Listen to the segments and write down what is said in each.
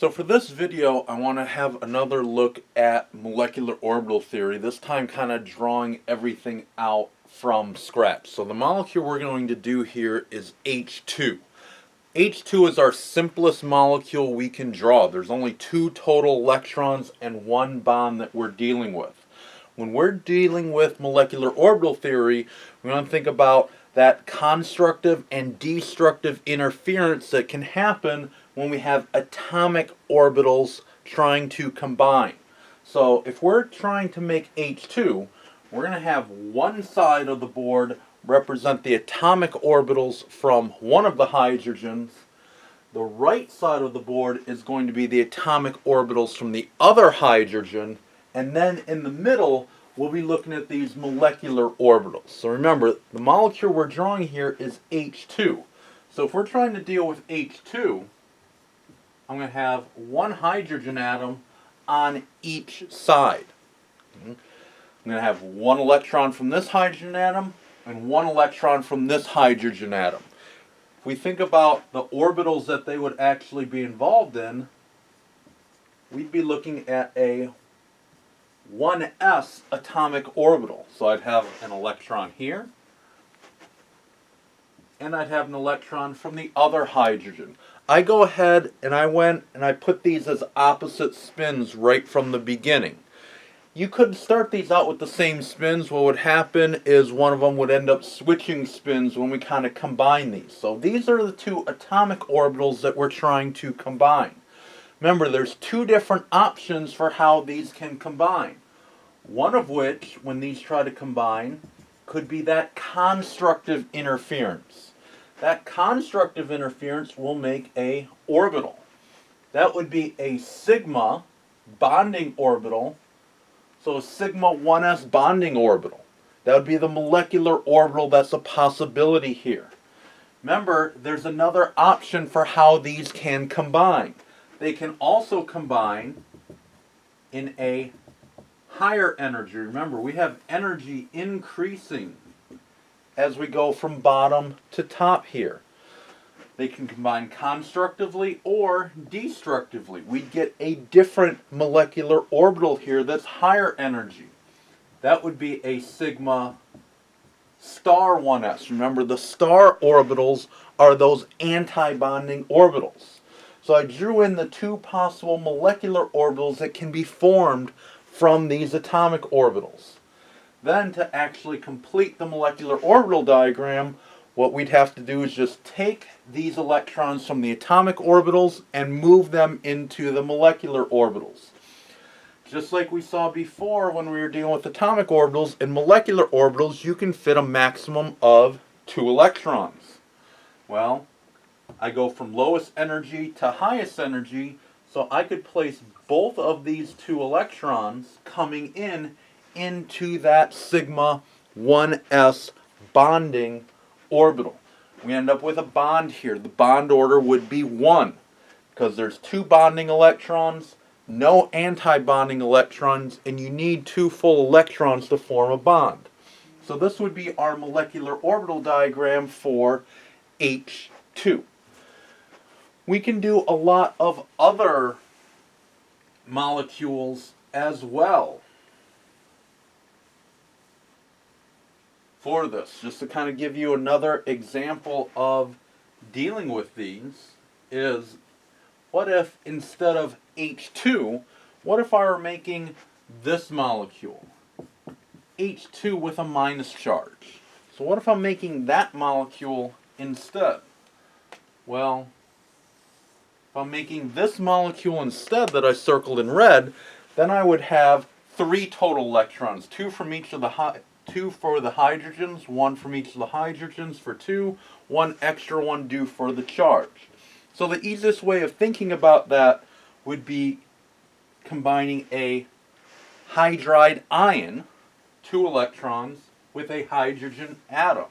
So for this video, I want to have another look at molecular orbital theory, this time kind of drawing everything out from scratch. So the molecule we're going to do here is H2. H2 is our simplest molecule we can draw. There's only 2 total electrons and 1 bond that we're dealing with. When we're dealing with molecular orbital theory, we want to think about that constructive and destructive interference that can happen when we have atomic orbitals trying to combine. So if we're trying to make H2, we're going to have one side of the board represent the atomic orbitals from one of the hydrogens. The right side of the board is going to be the atomic orbitals from the other hydrogen. And then in the middle, we'll be looking at these molecular orbitals. So remember, the molecule we're drawing here is H2. So if we're trying to deal with H2, I'm going to have one hydrogen atom on each side. I'm going to have one electron from this hydrogen atom and one electron from this hydrogen atom. If we think about the orbitals that they would actually be involved in, we'd be looking at a 1s atomic orbital. So I'd have an electron here, and I'd have an electron from the other hydrogen. I go ahead and I went and I put these as opposite spins right from the beginning. You could start these out with the same spins. What would happen is one of them would end up switching spins when we kind of combine these. So these are the 2 atomic orbitals that we're trying to combine. Remember, there's 2 different options for how these can combine. One of which, when these try to combine, could be that constructive interference. That constructive interference will make a orbital. That would be a sigma bonding orbital. So a sigma 1s bonding orbital. That would be the molecular orbital that's a possibility here. Remember, there's another option for how these can combine. They can also combine in a higher energy. Remember, we have energy increasing as we go from bottom to top here. They can combine constructively or destructively. We'd get a different molecular orbital here that's higher energy. That would be a sigma star 1s. Remember, the star orbitals are those anti-bonding orbitals. So I drew in the 2 possible molecular orbitals that can be formed from these atomic orbitals. Then to actually complete the molecular orbital diagram, what we'd have to do is just take these electrons from the atomic orbitals and move them into the molecular orbitals. Just like we saw before when we were dealing with atomic orbitals, in molecular orbitals you can fit a maximum of 2 electrons. Well, I go from lowest energy to highest energy, so I could place both of these 2 electrons coming into that sigma 1s bonding orbital. We end up with a bond here. The bond order would be 1 because there's 2 bonding electrons, no anti-bonding electrons, and you need 2 full electrons to form a bond. So this would be our molecular orbital diagram for H2. We can do a lot of other molecules as well for this. Just to kind of give you another example of dealing with these is, what if instead of H2, what if I were making this molecule, H2 with a minus charge? So what if I'm making that molecule instead? Well, if I'm making this molecule instead that I circled in red, then I would have 3 total electrons, 2 from each of the 2 for the hydrogens, 1 from each of the hydrogens for 2, 1 extra one due for the charge. So the easiest way of thinking about that would be combining a hydride ion, 2 electrons, with a hydrogen atom.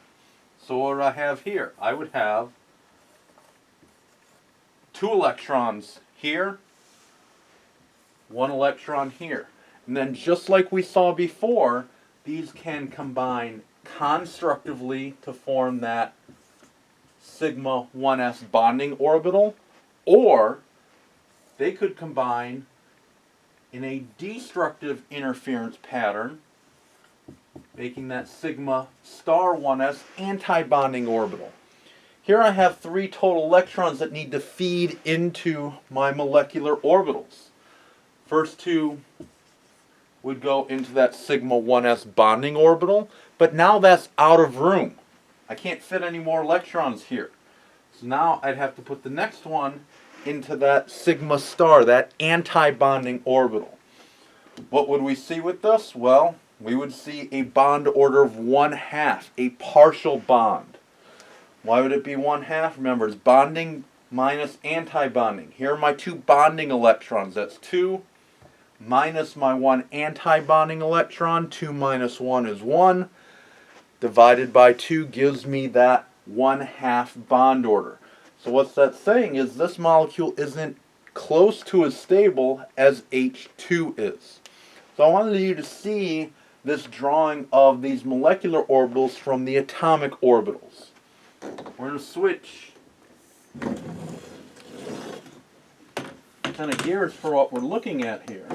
So what would I have here? I would have 2 electrons here, 1 electron here. And then just like we saw before, these can combine constructively to form that sigma 1s bonding orbital, or they could combine in a destructive interference pattern, making that sigma star 1s anti-bonding orbital. Here I have 3 total electrons that need to feed into my molecular orbitals. First 2 would go into that sigma 1s bonding orbital, but now that's out of room. I can't fit any more electrons here. So now I'd have to put the next one into that sigma star, that anti-bonding orbital. What would we see with this? Well, we would see a bond order of 1/2, a partial bond. Why would it be 1/2? Remember, it's bonding minus anti-bonding. Here are my 2 bonding electrons. That's 2 minus my 1 anti-bonding electron. 2 minus 1 is 1. Divided by 2 gives me that 1/2 bond order. So what's that saying is this molecule isn't close to as stable as H2 is. So I wanted you to see this drawing of these molecular orbitals from the atomic orbitals. We're going to switch kind of gears for what we're looking at here.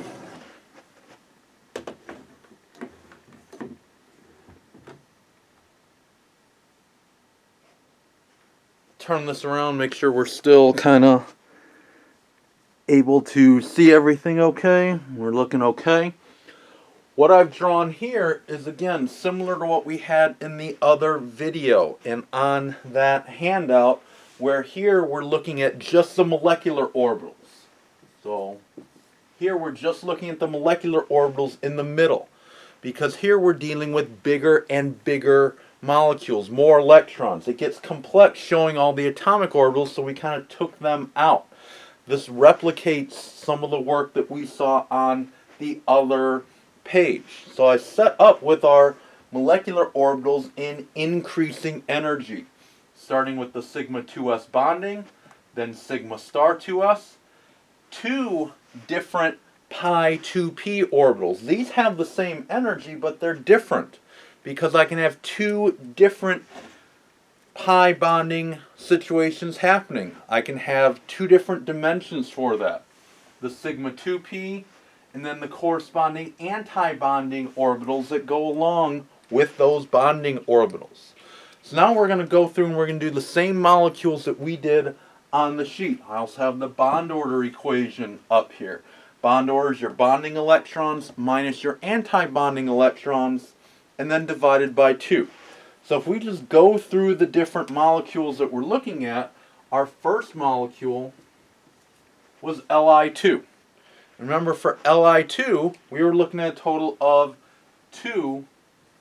Turn this around, make sure we're still kind of able to see everything okay. We're looking okay. What I've drawn here is, again, similar to what we had in the other video and on that handout, where here we're looking at just the molecular orbitals. So here we're just looking at the molecular orbitals in the middle, because here we're dealing with bigger and bigger molecules, more electrons. It gets complex showing all the atomic orbitals, so we kind of took them out. This replicates some of the work that we saw on the other page. So I set up with our molecular orbitals in increasing energy, starting with the sigma 2s bonding, then sigma star 2s, 2 different pi 2p orbitals. These have the same energy, but they're different because I can have 2 different pi bonding situations happening. I can have 2 different dimensions for that. The sigma 2p and then the corresponding anti-bonding orbitals that go along with those bonding orbitals. So now we're going to go through and we're going to do the same molecules that we did on the sheet. I also have the bond order equation up here. Bond order is your bonding electrons minus your anti-bonding electrons, and then divided by 2. So if we just go through the different molecules that we're looking at, our first molecule was Li2. Remember, for Li2, we were looking at a total of 2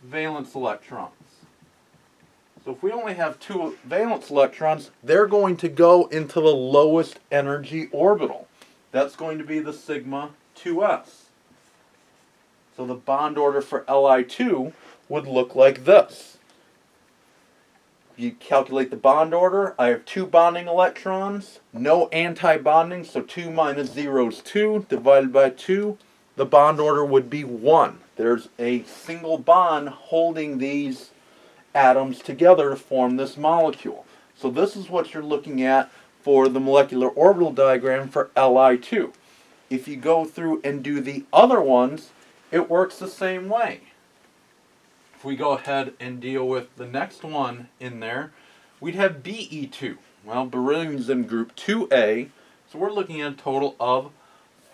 valence electrons. So if we only have 2 valence electrons, they're going to go into the lowest energy orbital. That's going to be the sigma 2s. So the bond order for Li2 would look like this. You calculate the bond order. I have 2 bonding electrons, no anti-bonding, so 2 minus 0 is 2, divided by 2. The bond order would be 1. There's a single bond holding these atoms together to form this molecule. So this is what you're looking at for the molecular orbital diagram for Li2. If you go through and do the other ones, it works the same way. If we go ahead and deal with the next one in there, we'd have Be2. Well, beryllium's in group 2A, so we're looking at a total of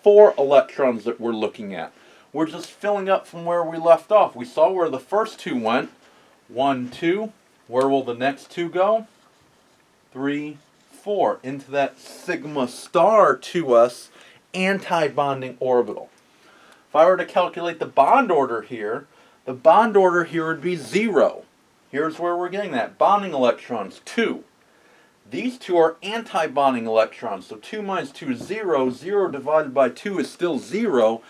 4 electrons that we're looking at. We're just filling up from where we left off. We saw where the first 2 went. 1, 2. Where will the next 2 go? 3, 4. Into that sigma star 2s anti-bonding orbital. If I were to calculate the bond order here, the bond order here would be 0. Here's where we're getting that. Bonding electrons, 2. These 2 are anti-bonding electrons, so 2 minus 2 is 0. 0 divided by 2 is still 0.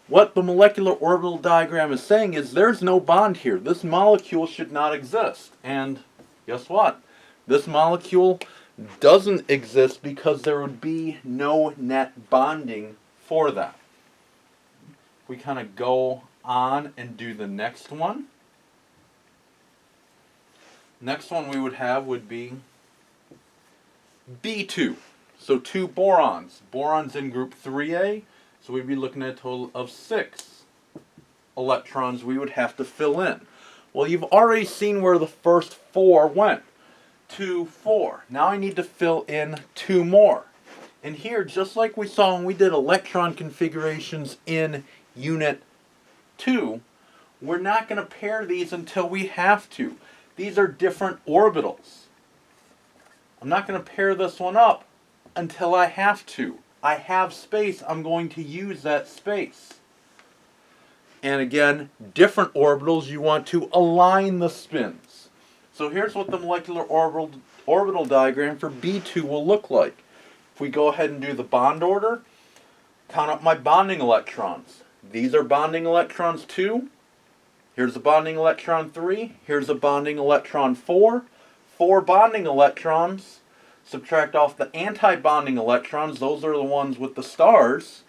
What the molecular orbital diagram is saying is there's no bond here. This molecule should not exist. And guess what? This molecule doesn't exist because there would be no net bonding for that. We kind of go on and do the next one. Next one we would have would be B2. So 2 borons. Borons in group 3A, so we'd be looking at a total of 6 electrons we would have to fill in. Well, you've already seen where the first 4 went. 2, 4. Now I need to fill in 2 more. And here, just like we saw when we did electron configurations in Unit 2, we're not going to pair these until we have to. These are different orbitals. I'm not going to pair this one up until I have to. I have space, I'm going to use that space. And again, different orbitals, you want to align the spins. So here's what the molecular orbital diagram for B2 will look like. If we go ahead and do the bond order, count up my bonding electrons. These are bonding electrons 2. Here's a bonding electron 3. Here's a bonding electron 4. 4 bonding electrons. Subtract off the anti-bonding electrons. Those are the ones with the stars.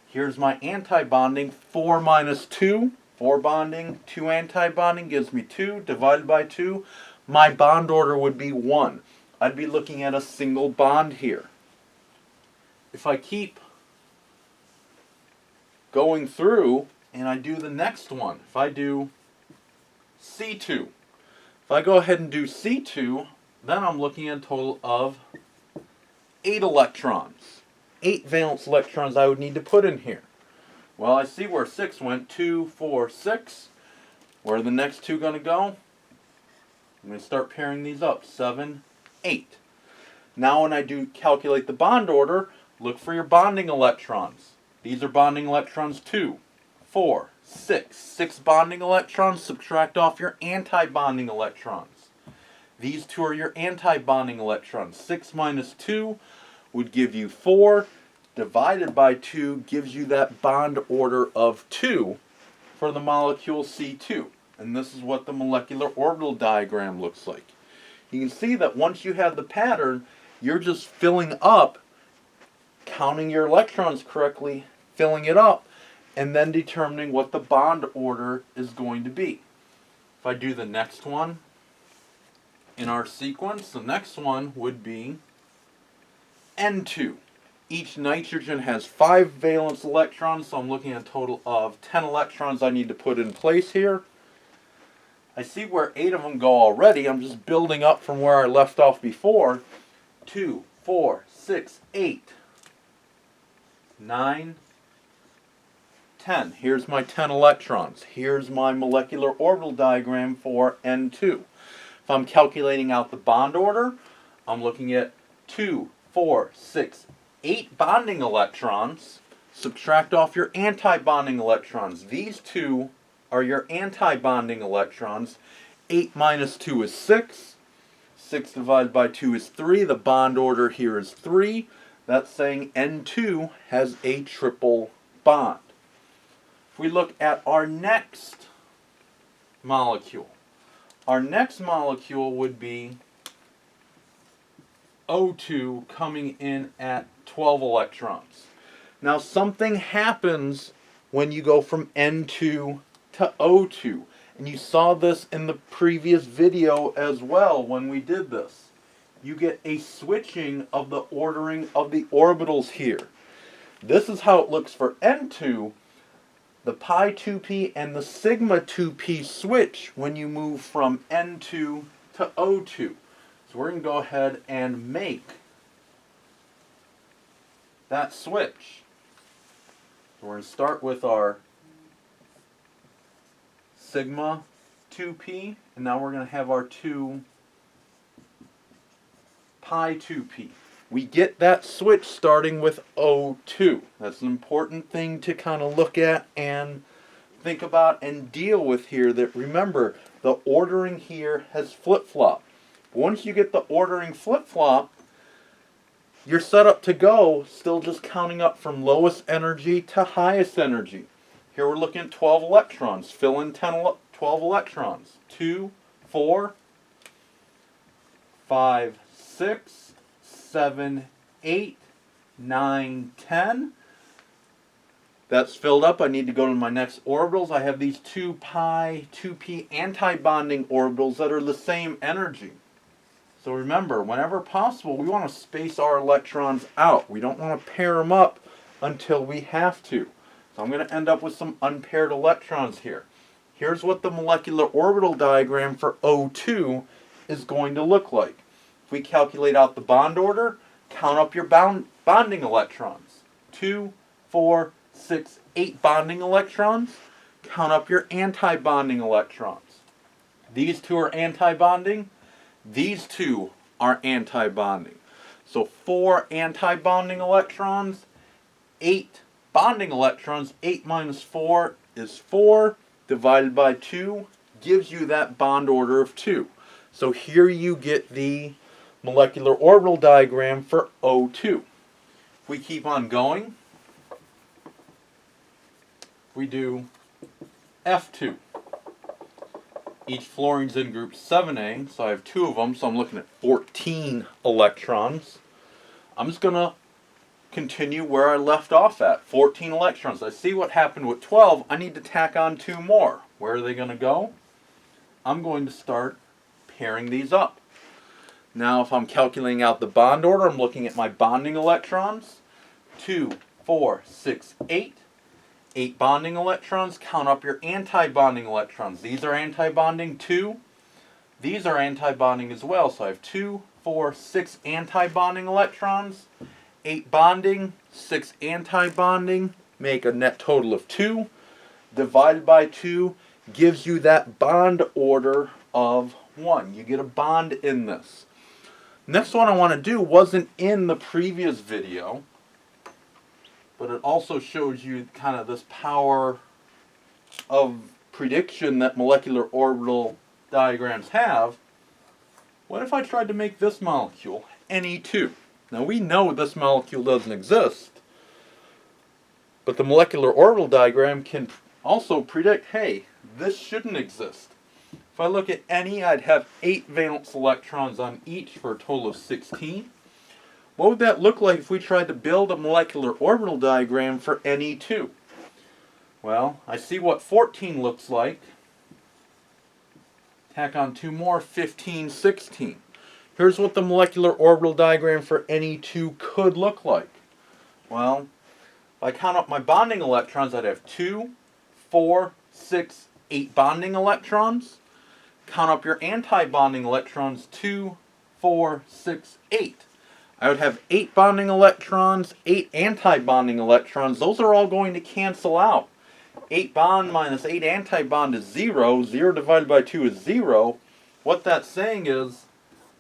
Here's my anti-bonding. 4 minus 2. 4 bonding, 2 anti-bonding gives me 2. Divided by 2. My bond order would be 1. I'd be looking at a single bond here. If I keep going through and I do the next one, if I do C2, if I go ahead and do C2, then I'm looking at a total of 8 electrons. 8 valence electrons I would need to put in here. Well, I see where 6 went. 2, 4, 6. Where are the next 2 going to go? I'm going to start pairing these up. 7, 8. Now when I do calculate the bond order, look for your bonding electrons. These are bonding electrons 2, 4, 6. 6 bonding electrons, subtract off your anti-bonding electrons. These 2 are your anti-bonding electrons. 6 minus 2 would give you 4. Divided by 2 gives you that bond order of 2 for the molecule C2. And this is what the molecular orbital diagram looks like. You can see that once you have the pattern, you're just filling up, counting your electrons correctly, filling it up, and then determining what the bond order is going to be. If I do the next one in our sequence, the next one would be N2. Each nitrogen has 5 valence electrons, so I'm looking at a total of 10 electrons I need to put in place here. I see where 8 of them go already. I'm just building up from where I left off before. 2, 4, 6, 8, 9, 10. Here's my 10 electrons. Here's my molecular orbital diagram for N2. If I'm calculating out the bond order, I'm looking at 2, 4, 6, 8 bonding electrons. Subtract off your anti-bonding electrons. These 2 are your anti-bonding electrons. 8 minus 2 is 6. 6 divided by 2 is 3. The bond order here is 3. That's saying N2 has a triple bond. If we look at our next molecule, our next molecule would be O2 coming in at 12 electrons. Now something happens when you go from N2 to O2. And you saw this in the previous video as well when we did this. You get a switching of the ordering of the orbitals here. This is how it looks for N2. The pi 2p and the sigma 2p switch when you move from N2 to O2. So we're going to go ahead and make that switch. So we're going to start with our sigma 2p, and now we're going to have our 2 pi 2p. We get that switch starting with O2. That's an important thing to kind of look at and think about and deal with here. That remember, the ordering here has flip-flop. Once you get the ordering flip-flop, you're set up to go, still just counting up from lowest energy to highest energy. Here we're looking at 12 electrons. Fill in 12 electrons. 2, 4, 5, 6, 7, 8, 9, 10. That's filled up. I need to go to my next orbitals. I have these 2 pi 2p anti-bonding orbitals that are the same energy. So remember, whenever possible, we want to space our electrons out. We don't want to pair them up until we have to. So I'm going to end up with some unpaired electrons here. Here's what the molecular orbital diagram for O2 is going to look like. If we calculate out the bond order, count up your bonding electrons. 2, 4, 6, 8 bonding electrons. Count up your anti-bonding electrons. These two are anti-bonding. These two are anti-bonding. So 4 anti-bonding electrons, 8 bonding electrons. 8 minus 4 is 4. Divided by 2 gives you that bond order of 2. So here you get the molecular orbital diagram for O2. If we keep on going, we do F2. Each fluorine's in group 7A, so I have 2 of them, so I'm looking at 14 electrons. I'm just going to continue where I left off at, 14 electrons. I see what happened with 12. I need to tack on 2 more. Where are they going to go? I'm going to start pairing these up. Now, if I'm calculating out the bond order, I'm looking at my bonding electrons. 2, 4, 6, 8. 8 bonding electrons. Count up your anti-bonding electrons. These are anti-bonding too. These are anti-bonding as well. So I have 2, 4, 6 anti-bonding electrons. 8 bonding, 6 anti-bonding. Make a net total of 2. Divided by 2 gives you that bond order of 1. You get a bond in this. Next one I want to do wasn't in the previous video, but it also shows you kind of this power of prediction that molecular orbital diagrams have. What if I tried to make this molecule Ne2? Now we know this molecule doesn't exist, but the molecular orbital diagram can also predict, hey, this shouldn't exist. If I look at Ne, I'd have 8 valence electrons on each for a total of 16. What would that look like if we tried to build a molecular orbital diagram for Ne2? Well, I see what 14 looks like. Tack on 2 more, 15, 16. Here's what the molecular orbital diagram for Ne2 could look like. Well, if I count up my bonding electrons, I'd have 2, 4, 6, 8 bonding electrons. Count up your anti-bonding electrons, 2, 4, 6, 8. I would have 8 bonding electrons, 8 anti-bonding electrons. Those are all going to cancel out. 8 bond minus 8 anti-bond is 0. 0 divided by 2 is 0. What that's saying is,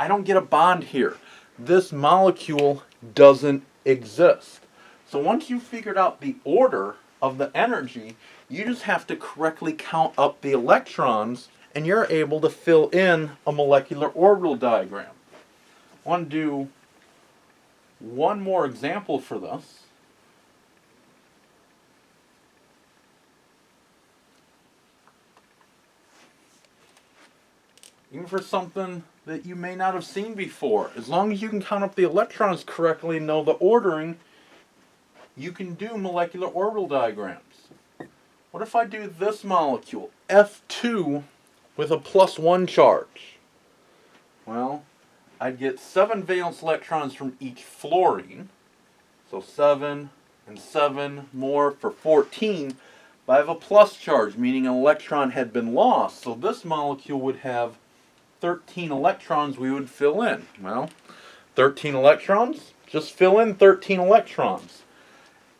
I don't get a bond here. This molecule doesn't exist. So once you've figured out the order of the energy, you just have to correctly count up the electrons, and you're able to fill in a molecular orbital diagram. I want to do one more example for this. Even for something that you may not have seen before. As long as you can count up the electrons correctly and know the ordering, you can do molecular orbital diagrams. What if I do this molecule, F2, with a +1 charge? Well, I'd get 7 valence electrons from each fluorine. So 7 and 7 more for 14. But I have a plus charge, meaning an electron had been lost. So this molecule would have 13 electrons we would fill in. Well, 13 electrons, just fill in 13 electrons.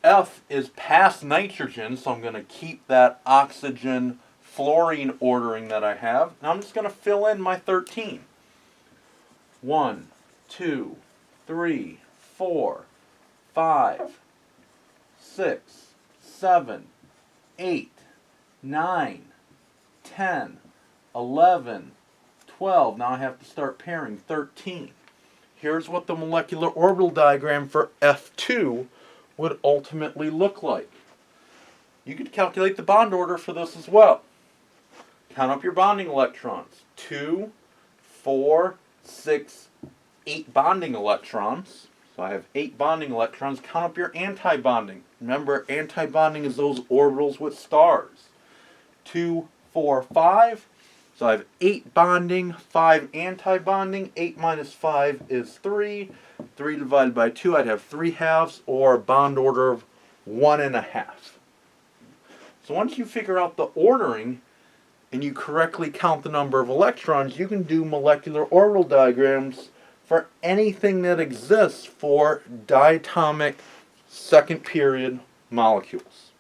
F is past nitrogen, so I'm going to keep that oxygen fluorine ordering that I have. And I'm just going to fill in my 13. 1, 2, 3, 4, 5, 6, 7, 8, 9, 10, 11, 12. Now I have to start pairing 13. Here's what the molecular orbital diagram for F2 would ultimately look like. You could calculate the bond order for this as well. Count up your bonding electrons. 2, 4, 6, 8 bonding electrons. So I have 8 bonding electrons. Count up your anti-bonding. Remember, anti-bonding is those orbitals with stars. 2, 4, 5. So I have 8 bonding, 5 anti-bonding. 8 minus 5 is 3. 3 divided by 2, I'd have 3 halves, or a bond order of 1.5. So once you figure out the ordering, and you correctly count the number of electrons, you can do molecular orbital diagrams for anything that exists for diatomic second period molecules.